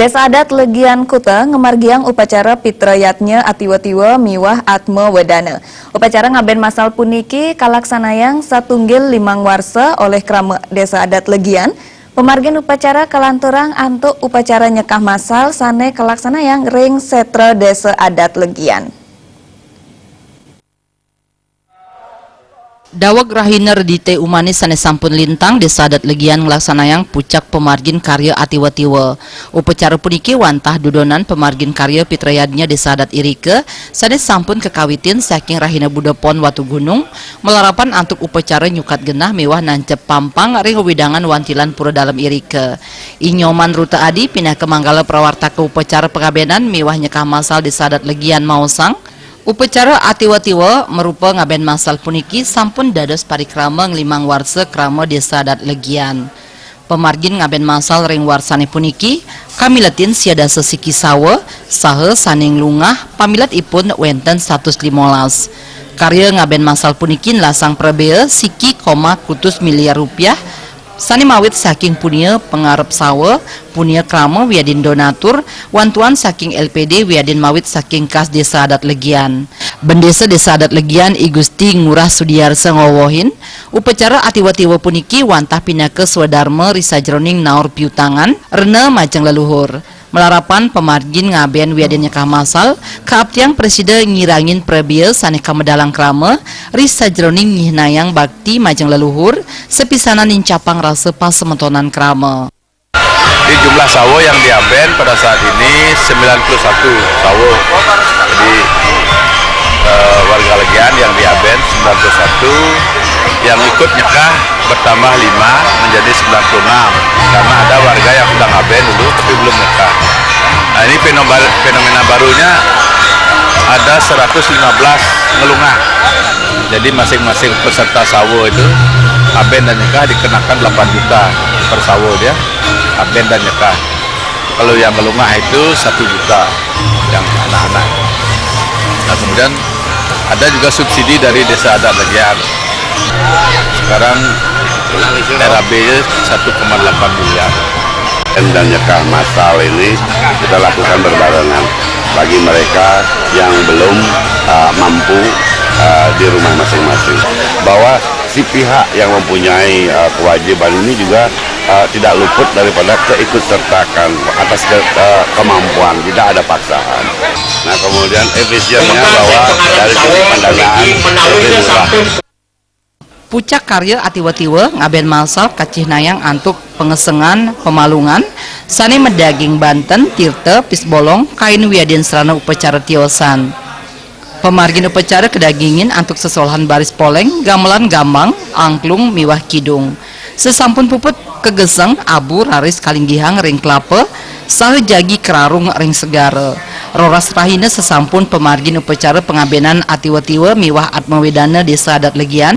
Desa adat Legian Kuta ngemargiang upacara pitrayatnya atiwa-tiwa miwah atma wedana. Upacara ngaben masal puniki kalaksanayang satunggil limang warsa oleh krama Desa adat Legian. Pemargin upacara kalanturang antuk upacara nyekah masal sane kalaksanayang ring setra Desa adat Legian. Dawag rahiner di te umanis sane sampun lintang Desa adat Legian ngelaksanayang pucak pemargin karya atiwa-tiwa. Upacara puniki wantah dudonan pemargin karya pitrayadnya Desa adat Irike sane sampun kekawitin saking rahina budapon watu gunung melarapan antuk upacara nyukat genah mewah nancep pampang ring widangan wantilan pura dalam Irike. Inyoman Ruta Adi pindah ke Manggala prawarta ke upacara pengabenan mewah nyekah masal Desa adat Legian Mausang. Upacara atiwa-tiwa merupa ngaben masal puniki sampun dados parikrama nglimang warsa krama Desa adat Legian. Pemargin ngaben masal ring warsane puniki kamiletin siada sesiki sawa saha saning lungah pamilat ipun wenten 115. Karya ngaben masal puniki lasang prebea siki kutus miliar rupiah sani mawit saking punia pengarep sawa, punia krama wiadin donatur, wantuan saking LPD wiadin mawit saking kas Desa adat Legian. Bendesa Desa adat Legian I Gusti Ngurah Sudiarsa ngowohin, upacara atiwa-tiwa puniki wantah pinake swadharma risajroning naur piutangan, rena majeng leluhur. Melarapan pemargin ngaben wiadin nyekah masal, kaaptiang presiden ngirangin prebia sane kamedalang krama, risajroning nyihnayang bakti majeng leluhur, sepisanan incapang rasa pas sementonan krama. Di jumlah sawo yang diaben pada saat ini 91 sawo. Jadi warga Legian yang diaben 91, yang ikut nyekah bertambah 5 menjadi 96 karena ada warga yang sudah ngaben dulu tapi belum nyekah. Nah, ini fenomena barunya ada 115 ngelungah. Jadi masing-masing peserta sawo itu aben dan nyekah dikenakan 8 juta per sawo dia, aben dan nyekah. Kalau yang ngelungah itu 1 juta yang anak-anak. Nah, kemudian ada juga subsidi dari Desa adat Legian. Sekarang RAB 1,8 miliar. Dan nyekah masal ini kita lakukan berbarengan bagi mereka yang belum mampu di rumah masing-masing. Bahwa si pihak yang mempunyai kewajiban ini juga tidak luput daripada keikutsertakan atas kemampuan, tidak ada paksaan. Nah, kemudian efisiennya bahwa dari segi pendanaan lebih murah. Pucak karya atiwa-tiwa ngaben masal kacihnayang antuk pengesengan pemalungan sane medaging Banten Tirta Pisbolong kain wiadin serana upacara tiosan. Pemargin upacara kedagingin antuk sesolahan baris poleng gamelan gambang angklung miwah kidung. Sesampun puput kegeseng abu raris kalinggihang ring kelapa saha jagi kerarung ring segara. Roras rahina sesampun pemargin upacara pengabenan atiwa-tiwa miwah atma wedana Desa adat Legian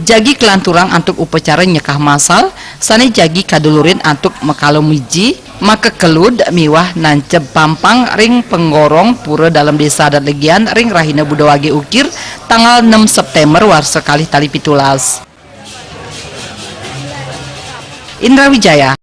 jagi kelanturang antuk upacara nyekah masal sane jagi kadulurin antuk mekalomiji maka kelud miwah nancep pampang ring penggorong pura dalam Desa adat Legian ring rahina budawage ukir tanggal 6 September warsa kalih tali pitulas. Indra Wijaya.